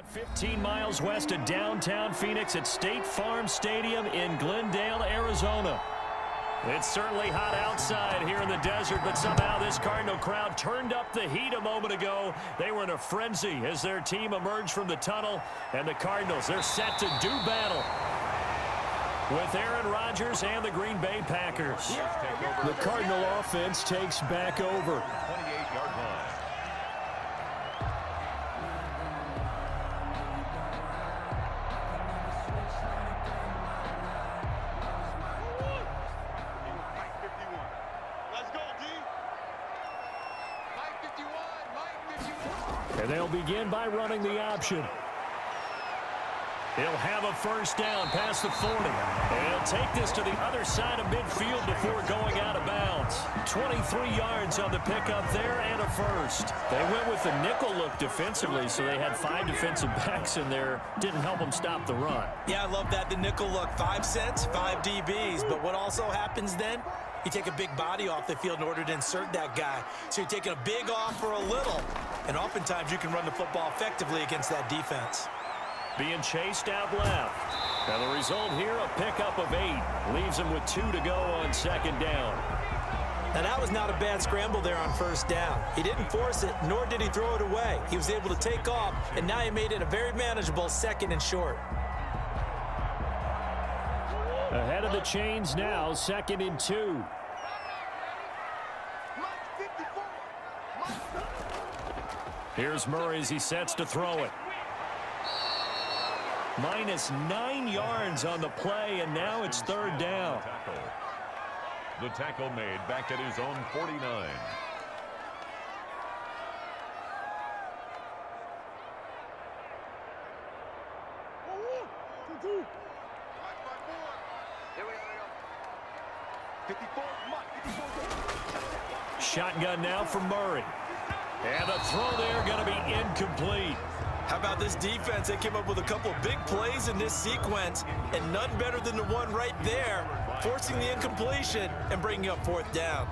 About 15 miles west of downtown Phoenix at State Farm Stadium in Glendale, Arizona. It's certainly hot outside here in the desert, but somehow this Cardinal crowd turned up the heat a moment ago. They were in a frenzy as their team emerged from the tunnel, and the Cardinals, they're set to do battle with Aaron Rodgers and the Green Bay Packers. The Cardinal offense takes back over. 28-yard line. And they'll begin by running the option. He'll have a first down past the 40. And he'll take this to the other side of midfield before going out of bounds. 23 yards on the pickup there and a first. They went with the nickel look defensively, so they had 5 defensive backs in there. Didn't help them stop the run. Yeah, I love that, the nickel look. 5 cents, 5 DBs. But what also happens then? You take a big body off the field in order to insert that guy. So you're taking a big off for a little. And oftentimes you can run the football effectively against that defense. Being chased out left. And the result here, a pickup of 8. Leaves him with 2 to go on second down. Now that was not a bad scramble there on first down. He didn't force it, nor did he throw it away. He was able to take off, and now he made it a very manageable second and short. Ahead of the chains now, second and 2. Here's Murray as he sets to throw it. -9 yards on the play, and now it's third down. The tackle made back at his own 49. Shotgun now for Murray. And the throw there going to be incomplete. How about this defense? They came up with a couple of big plays in this sequence, and none better than the one right there, forcing the incompletion and bringing up fourth down.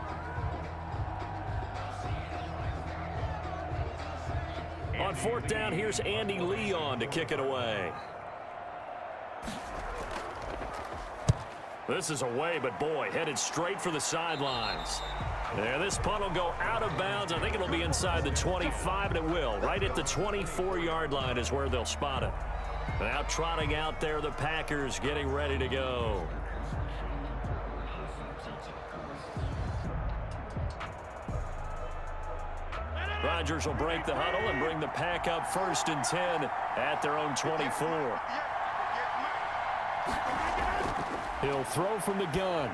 On fourth down, here's Andy Leon to kick it away. This is away, but boy, headed straight for the sidelines. Yeah, this punt will go out of bounds. I think it'll be inside the 25, and it will. Right at the 24-yard line is where they'll spot it. Now trotting out there, the Packers getting ready to go. Rodgers will break the huddle and bring the pack up first and 10 at their own 24. He'll throw from the gun.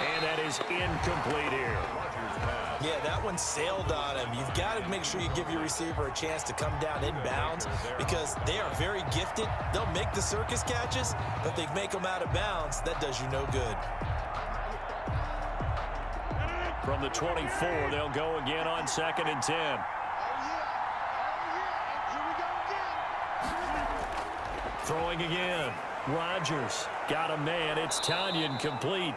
And that is incomplete here. Yeah, that one sailed on him. You've got to make sure you give your receiver a chance to come down in bounds because they are very gifted. They'll make the circus catches, but they make them out of bounds. That does you no good. From the 24, they'll go again on second and 10. Throwing again. Rodgers got a man. It's Tanyan complete.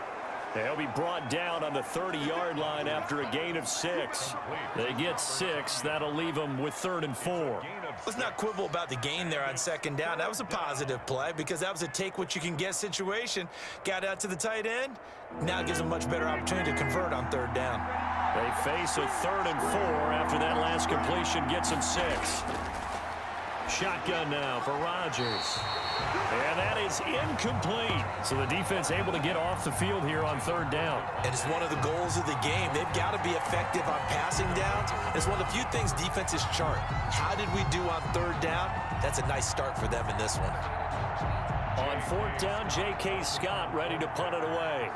They'll be brought down on the 30-yard line after a gain of 6. They get 6. That'll leave them with 3rd and 4. Let's not quibble about the gain there on second down. That was a positive play because that was a take-what-you-can-get situation. Got out to the tight end. Now it gives them a much better opportunity to convert on third down. They face a 3rd and 4 after that last completion gets them 6. Shotgun now for Rodgers. And that is incomplete. So the defense able to get off the field here on third down. And it's one of the goals of the game. They've got to be effective on passing downs. It's one of the few things defenses chart. How did we do on third down? That's a nice start for them in this one. On fourth down, J.K. Scott ready to punt it away.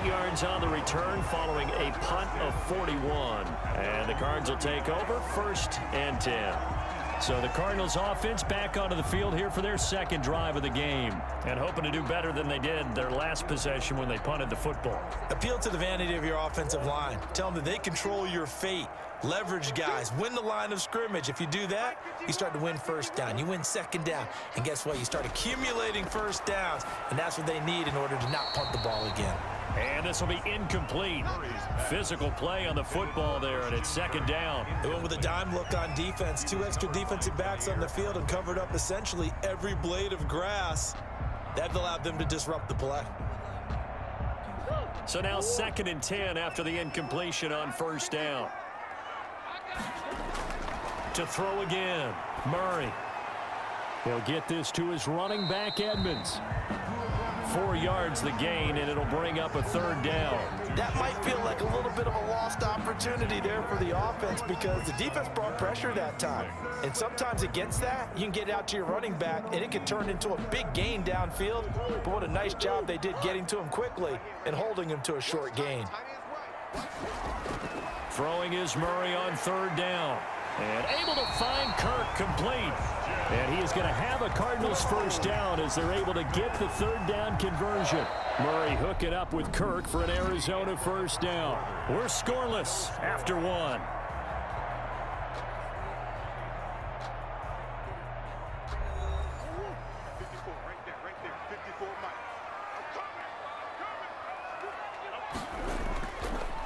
Yards on the return following a punt of 41. And the Cards will take over 1st and 10. So the Cardinals offense back onto the field here for their second drive of the game, and hoping to do better than they did their last possession when they punted the football. Appeal to the vanity of your offensive line. Tell them that they control your fate. Leverage guys. Win the line of scrimmage. If you do that, you start to win first down. You win second down. And guess what? You start accumulating first downs, and that's what they need in order to not punt the ball again. And this will be incomplete. Physical play on the football there, and it's second down. They went with a dime look on defense. 2 extra defensive backs on the field and covered up essentially every blade of grass. That allowed them to disrupt the play. So now 2nd and 10 after the incompletion on first down. To throw again, Murray. He'll get this to his running back, Edmonds. 4 yards the gain, and it'll bring up a 3rd down. That might feel like a little bit of a lost opportunity there for the offense because the defense brought pressure that time. And sometimes against that, you can get it out to your running back, and it can turn into a big gain downfield. But what a nice job they did getting to him quickly and holding him to a short gain. Throwing is Murray on 3rd down. And able to find Kirk complete. And he is going to have a Cardinals first down as they're able to get the 3rd down conversion. Murray hooking up with Kirk for an Arizona first down. We're scoreless after 1.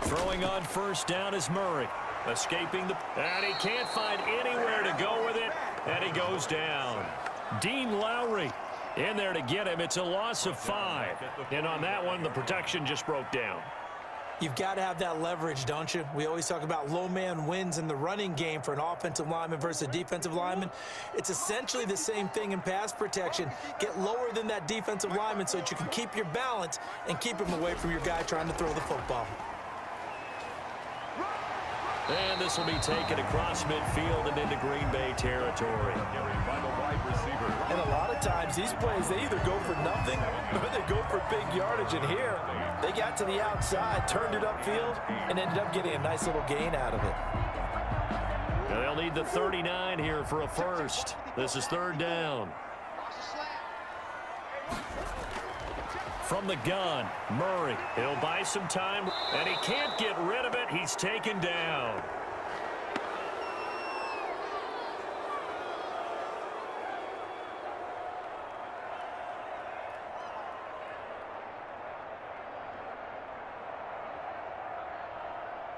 Throwing on first down is Murray. Escaping the... And he can't find anywhere to go with it. And he goes down. Dean Lowry in there to get him. It's a loss of 5. And on that one, the protection just broke down. You've got to have that leverage, don't you? We always talk about low man wins in the running game for an offensive lineman versus a defensive lineman. It's essentially the same thing in pass protection. Get lower than that defensive lineman so that you can keep your balance and keep him away from your guy trying to throw the football. And this will be taken across midfield and into Green Bay territory. And a lot of times, these plays, they either go for nothing or they go for big yardage. And here, they got to the outside, turned it upfield, and ended up getting a nice little gain out of it. They'll need the 39 here for a first. This is 3rd down. From the gun, Murray. He'll buy some time, and he can't get rid of it. He's taken down.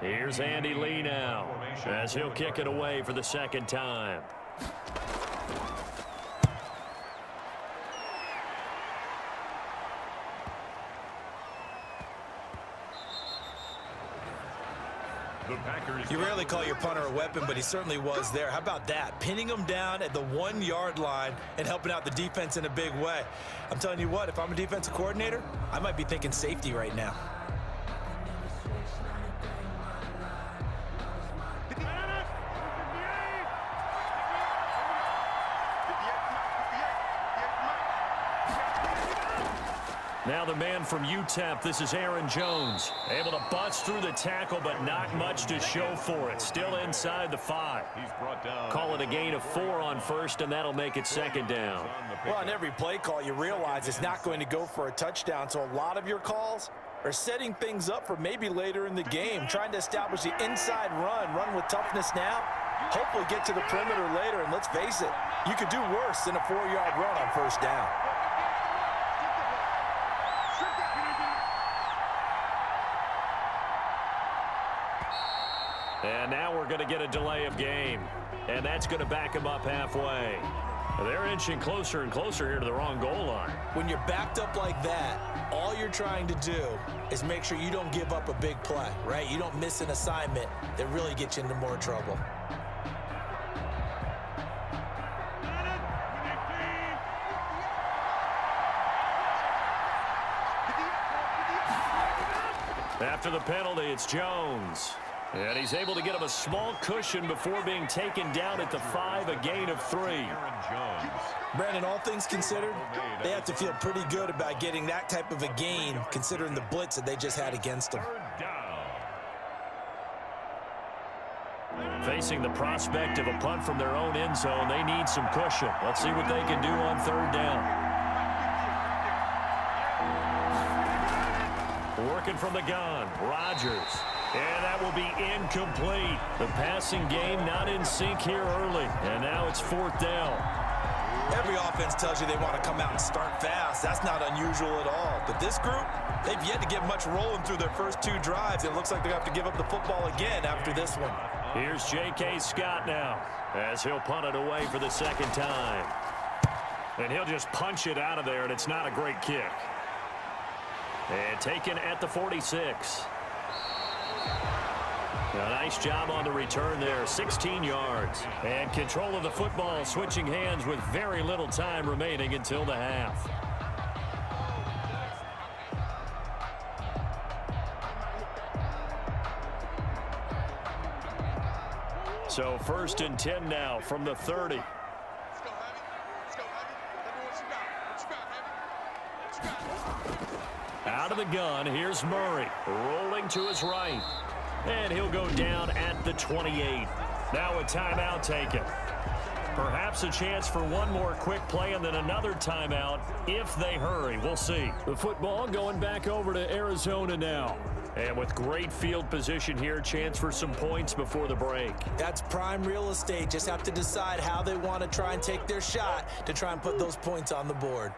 Here's Andy Lee now, as he'll kick it away for the 2nd time. You rarely call your punter a weapon, but he certainly was there. How about that? Pinning him down at the 1-yard line and helping out the defense in a big way. I'm telling you what, if I'm a defensive coordinator, I might be thinking safety right now. Now the man from UTEP, this is Aaron Jones. Able to bust through the tackle, but not much to show for it. Still inside the 5. He's brought down. Call it a gain of 4 on first, and that'll make it 2nd down. Well, on every play call, you realize it's not going to go for a touchdown, so a lot of your calls are setting things up for maybe later in the game, trying to establish the inside run with toughness now, hopefully get to the perimeter later, and let's face it, you could do worse than a 4-yard run on first down. And now we're going to get a delay of game. And that's going to back him up halfway. They're inching closer and closer here to the wrong goal line. When you're backed up like that, all you're trying to do is make sure you don't give up a big play, right? You don't miss an assignment that really gets you into more trouble. After the penalty, it's Jones. And he's able to get him a small cushion before being taken down at the 5, a gain of 3. Brandon, all things considered, they have to feel pretty good about getting that type of a gain, considering the blitz that they just had against them. Facing the prospect of a punt from their own end zone, they need some cushion. Let's see what they can do on third down. Working from the gun, Rodgers. And that will be incomplete. The passing game not in sync here early. And now it's fourth down. Every offense tells you they want to come out and start fast. That's not unusual at all. But this group, they've yet to get much rolling through their first two drives. It looks like they have to give up the football again after this one. Here's J.K. Scott now as he'll punt it away for the second time. And he'll just punch it out of there, and it's not a great kick. And taken at the 46. A nice job on the return there, 16 yards. And control of the football, switching hands with very little time remaining until the half. So first and 10 now from the 30. Out of the gun, here's Murray, rolling to his right. And he'll go down at the 28. Now a timeout taken. Perhaps a chance for one more quick play and then another timeout if they hurry. We'll see. The football going back over to Arizona now. And with great field position here, chance for some points before the break. That's prime real estate. Just have to decide how they want to try and take their shot to try and put those points on the board.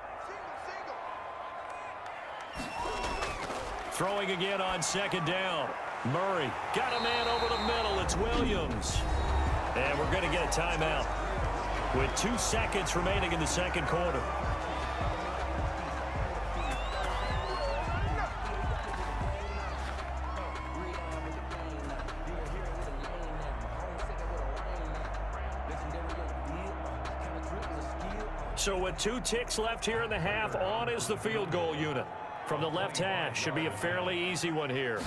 Throwing again on second down. Murray got a man over the middle. It's Williams. And we're going to get a timeout with 2 seconds remaining in the second quarter. So with 2 ticks left here in the half, on is the field goal unit. From the left hash, should be a fairly easy one here.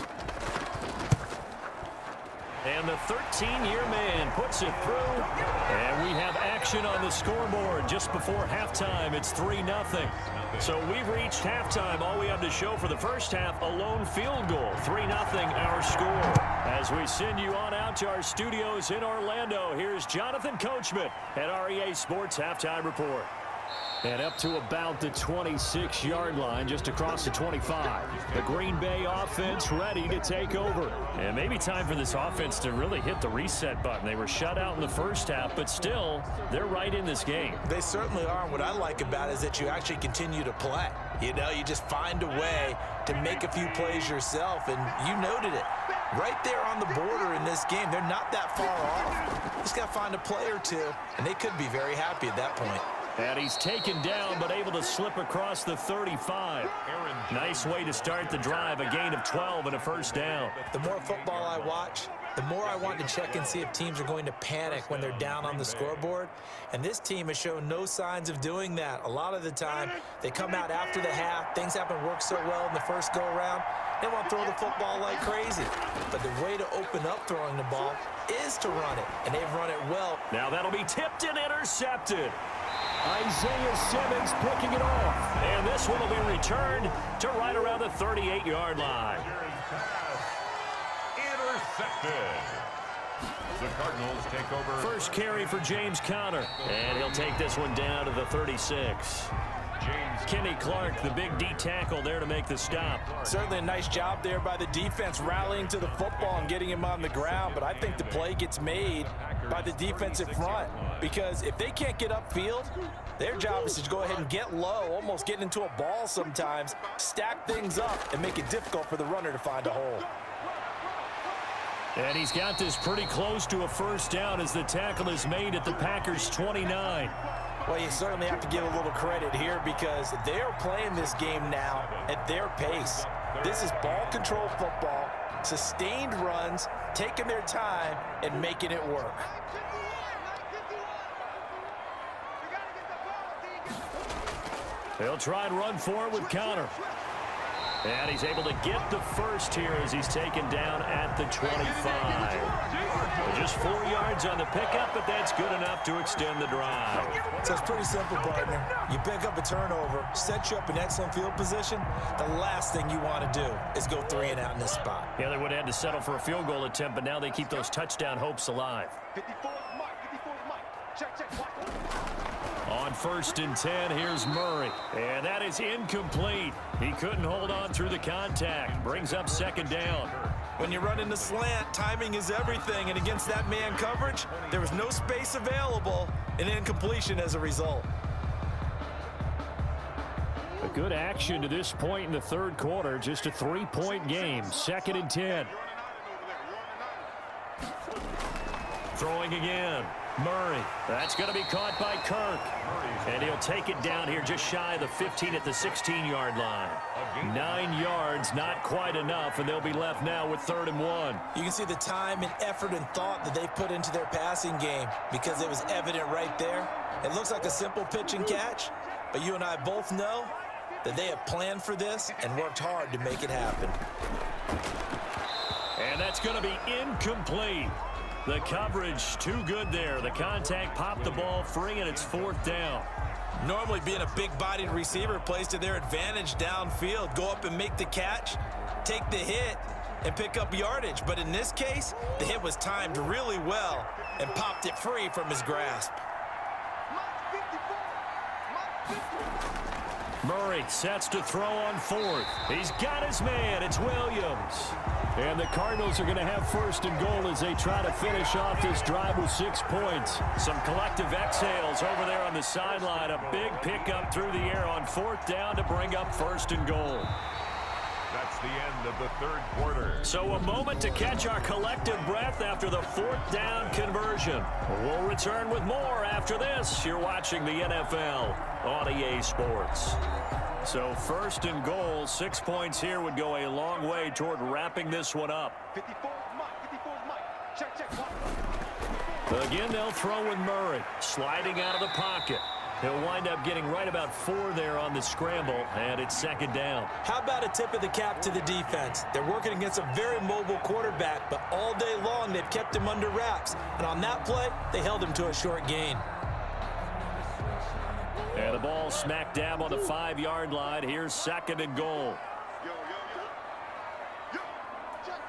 And the 13-year man puts it through. And we have action on the scoreboard just before halftime. It's 3-0. So we've reached halftime. All we have to show for the first half, a lone field goal. 3-0 our score. As we send you on out to our studios in Orlando, here's Jonathan Coachman at REA Sports Halftime Report. And up to about the 26-yard line, just across the 25. The Green Bay offense ready to take over. And maybe time for this offense to really hit the reset button. They were shut out in the first half, but still, they're right in this game. They certainly are. And what I like about it is that you actually continue to play. You know, you just find a way to make a few plays yourself, and you noted it. Right there on the border in this game, they're not that far off. Just got to find a play or two, and they could be very happy at that point. And he's taken down, but able to slip across the 35. Nice way to start the drive, a gain of 12 and a first down. The more football I watch, the more I want to check and see if teams are going to panic when they're down on the scoreboard. And this team has shown no signs of doing that. A lot of the time, they come out after the half. Things haven't worked so well in the first go-around. They want to throw the football like crazy. But the way to open up throwing the ball is to run it, and they've run it well. Now that'll be tipped and intercepted. Isaiah Simmons picking it off. And this one will be returned to right around the 38-yard line. Intercepted. The Cardinals take over. First carry for James Conner. And he'll take this one down to the 36. Kenny Clark, the big D tackle there to make the stop. Certainly a nice job there by the defense rallying to the football and getting him on the ground, but I think the play gets made by the defensive front because if they can't get upfield, their job is to go ahead and get low, almost get into a ball sometimes, stack things up, and make it difficult for the runner to find a hole. And he's got this pretty close to a first down as the tackle is made at the Packers' 29. Well, you certainly have to give a little credit here because they're playing this game now at their pace. This is ball control football, sustained runs, taking their time, and making it work. They'll try and run for it with Conner. And he's able to get the first here as he's taken down at the 25. Just 4 yards on the pickup, but that's good enough to extend the drive. So it's pretty simple, partner. You pick up a turnover, set you up in excellent field position. The last thing you want to do is go 3 and out in this spot. Yeah, they would have had to settle for a field goal attempt, but now they keep those touchdown hopes alive. 54 Mike. Check. On 1st and 10, here's Murray. And that is incomplete. He couldn't hold on through the contact. Brings up 2nd down. When you run in the slant, timing is everything. And against that man coverage, there was no space available, and incompletion as a result. A good action to this point in the 3rd quarter. Just a 3-point game. 2nd and 10. Throwing again. Murray. That's going to be caught by Kirk. And he'll take it down here just shy of the 15 at the 16-yard line. 9 yards, not quite enough, and they'll be left now with 3rd and 1. You can see the time and effort and thought that they put into their passing game because it was evident right there. It looks like a simple pitch and catch, but you and I both know that they have planned for this and worked hard to make it happen. And that's going to be incomplete. The coverage too good there. The contact popped the ball free, and it's 4th down. Normally being a big-bodied receiver plays to their advantage downfield. Go up and make the catch, take the hit, and pick up yardage. But in this case, the hit was timed really well and popped it free from his grasp. Murray sets to throw on 4th. He's got his man. It's Williams. And the Cardinals are going to have 1st and goal as they try to finish off this drive with 6 points. Some collective exhales over there on the sideline. A big pickup through the air on 4th down to bring up 1st and goal. That's the end of the 3rd quarter. So a moment to catch our collective breath after the 4th down conversion. We'll return with more after this. You're watching the NFL on EA Sports. So 1st and goal, 6 points here would go a long way toward wrapping this one up. 54 Mike. Check. Again, they'll throw with Murray, sliding out of the pocket. He'll wind up getting right about 4 there on the scramble, and it's 2nd down. How about a tip of the cap to the defense? They're working against a very mobile quarterback, but all day long they've kept him under wraps. And on that play, they held him to a short gain. And the ball smack dab on the 5-yard line. Here's 2nd and goal. Yo. Check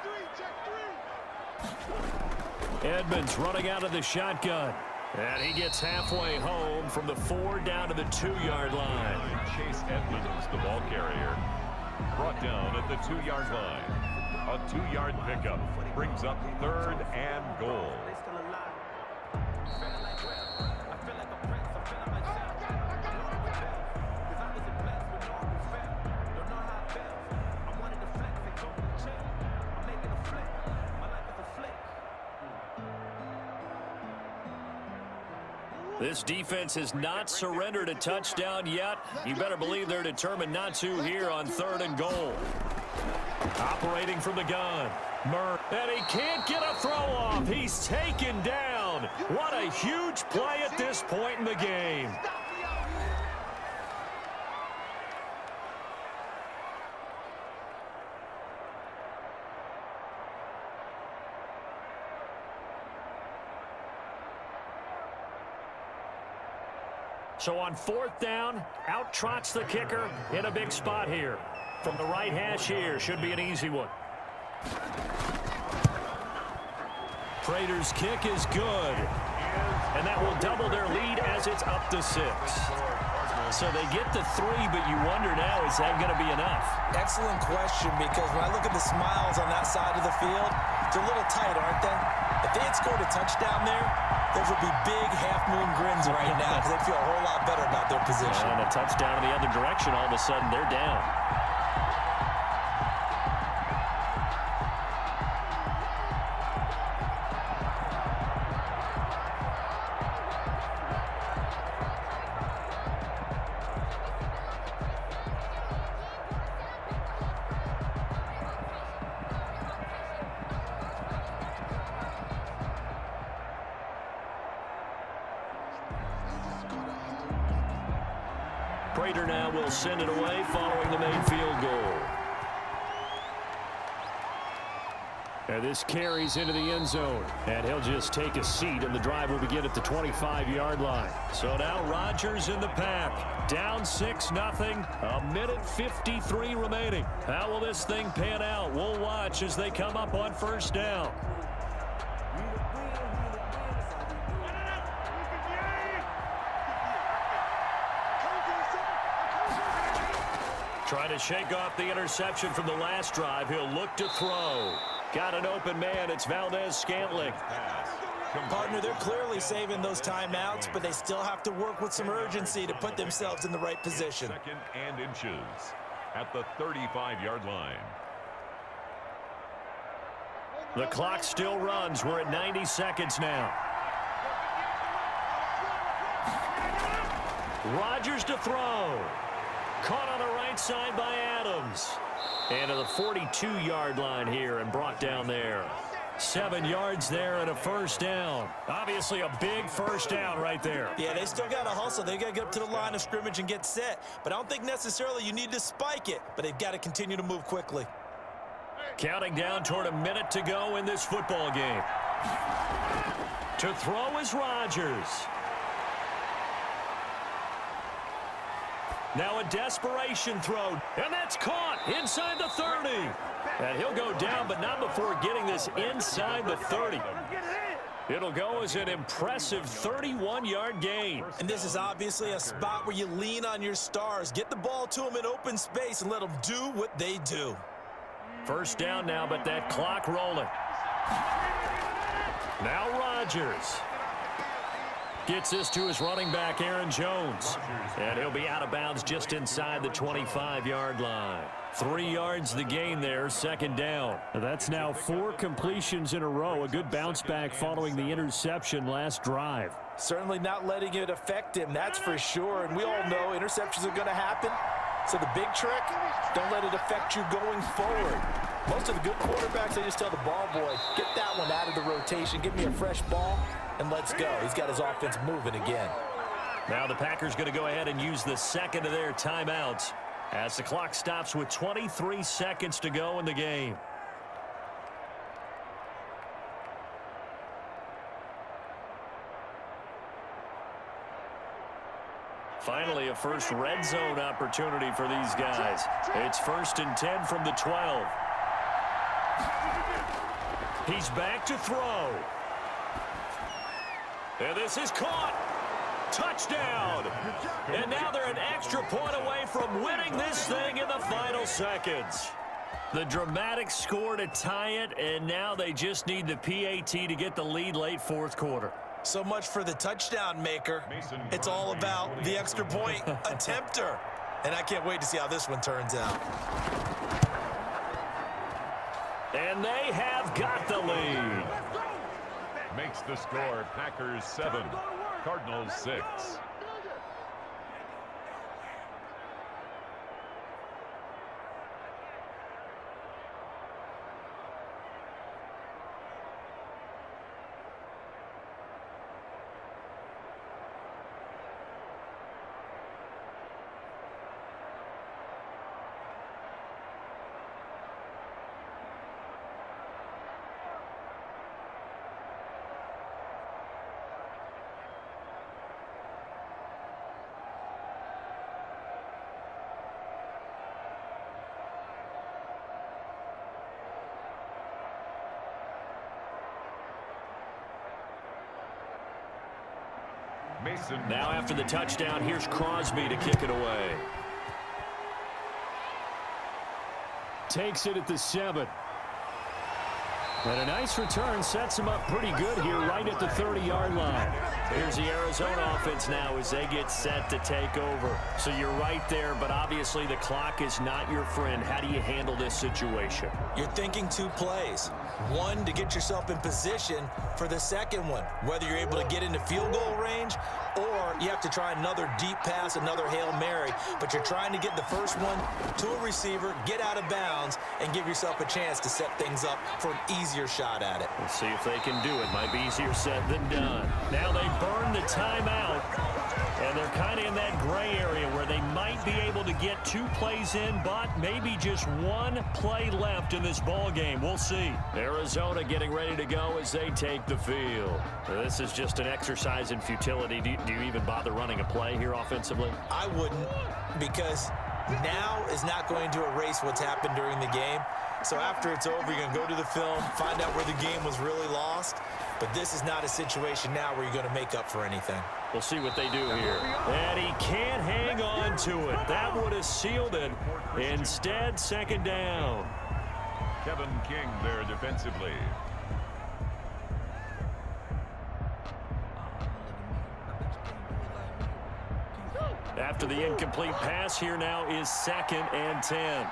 three. Edmonds running out of the shotgun. And he gets halfway home from the 4 down to the 2-yard line. Chase Edmonds, the ball carrier, brought down at the 2-yard line. A 2-yard pickup brings up 3rd and goal. This defense has not surrendered a touchdown yet. You better believe they're determined not to here on 3rd and goal. Operating from the gun. Murray. And he can't get a throw off. He's taken down. What a huge play at this point in the game. So on 4th down, out trots the kicker in a big spot here. From the right hash here, should be an easy one. Prater's kick is good. And that will double their lead as it's up to 6. So they get to 3, but you wonder now, is that going to be enough? Excellent question, because when I look at the smiles on that side of the field, they're a little tight, aren't they? If they had scored a touchdown there, those would be big half-moon grins right now because they feel a whole lot better about their position. And a touchdown in the other direction, all of a sudden they're down. Prater now will send it away following the made field goal. And this carries into the end zone. And he'll just take a seat, and the drive will begin at the 25-yard line. So now Rodgers in the pack. Down 6-0. A minute 53 remaining. How will this thing pan out? We'll watch as they come up on first down. Trying to shake off the interception from the last drive. He'll look to throw. Got an open man. It's Valdez-Scantling. Partner, they're clearly saving those timeouts, but they still have to work with some urgency to put themselves in the right position. Second and inches at the 35-yard line. The clock still runs. We're at 90 seconds now. Rodgers to throw. Caught on the right side by Adams. And to the 42-yard line here and brought down there. 7 yards there and a first down. Obviously a big first down right there. Yeah, they still got to hustle. They got to get up to the line of scrimmage and get set. But I don't think necessarily you need to spike it, but they've got to continue to move quickly. Counting down toward a minute to go in this football game. To throw is Rodgers. Now a desperation throw, and that's caught inside the 30. And he'll go down, but not before getting this inside the 30. It'll go as an impressive 31-yard gain. And this is obviously a spot where you lean on your stars. Get the ball to them in open space and let them do what they do. First down now, but that clock rolling. Now Rodgers. Gets this to his running back, Aaron Jones. And he'll be out of bounds just inside the 25-yard line. 3 yards the gain there, second down. That's now 4 completions in a row. A good bounce back following the interception last drive. Certainly not letting it affect him, that's for sure. And we all know interceptions are going to happen. So the big trick, don't let it affect you going forward. Most of the good quarterbacks, they just tell the ball boy, get that one out of the rotation, give me a fresh ball, and let's go. He's got his offense moving again. Now the Packers going to go ahead and use the second of their timeouts as the clock stops with 23 seconds to go in the game. Finally, a first red zone opportunity for these guys. It's 1st and 10 from the 12. He's back to throw. And this is caught. Touchdown. And now they're an extra point away from winning this thing in the final seconds. The dramatic score to tie it, and now they just need the PAT to get the lead late fourth quarter. So much for the touchdown maker. It's all about the extra point attempter. And I can't wait to see how this one turns out. And they have got the lead. Makes the score Packers 7, Cardinals 6. Now after the touchdown, here's Crosby to kick it away. Takes it at the 7. And a nice return sets him up pretty good here right at the 30-yard line. Here's the Arizona offense now as they get set to take over. So you're right there, but obviously the clock is not your friend. How do you handle this situation? You're thinking 2 plays. One, to get yourself in position for the second one, whether you're able to get into field goal range or you have to try another deep pass, another Hail Mary. But you're trying to get the first one to a receiver, get out of bounds, and give yourself a chance to set things up for an easier shot at it. Let's see if they can do it. Might be easier said than done. Now they burn the timeout, and they're kind of in that gray area where they might might be able to get 2 plays in, but maybe just 1 play left in this ball game. We'll see. Arizona getting ready to go as they take the field. This is just an exercise in futility. Do you even bother running a play here offensively? I wouldn't, because now is not going to erase what's happened during the game. So after it's over, you're going to go to the film, find out where the game was really lost. But this is not a situation now where you're going to make up for anything. We'll see what they do here. And he can't hang on to it. That would have sealed it. Instead, second down. Kevin King there defensively. After the incomplete pass, here now is 2nd and 10.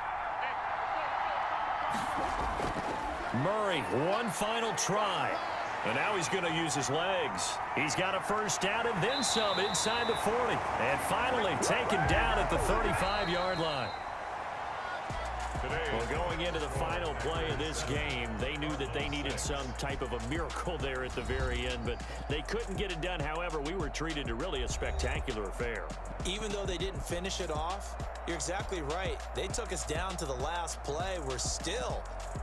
Murray, one final try. And now he's going to use his legs. He's got a first down and then some inside the 40. And finally taken down at the 35-yard line. Well, going into the final play of this game, they knew that they needed some type of a miracle there at the very end, but they couldn't get it done. However, we were treated to really a spectacular affair. Even though they didn't finish it off, you're exactly right. They took us down to the last play.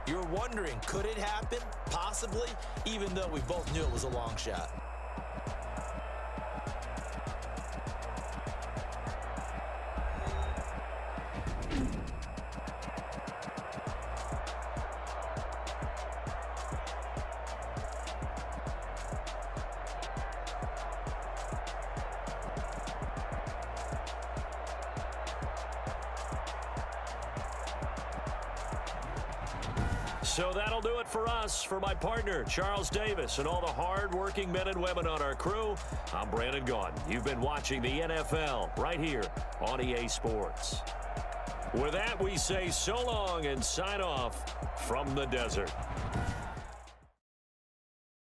You're wondering, could it happen? Possibly, even though we both knew it was a long shot. So that'll do it for us. For my partner, Charles Davis, and all the hard-working men and women on our crew, I'm Brandon Gaudin. You've been watching the NFL right here on EA Sports. With that, we say so long and sign off from the desert.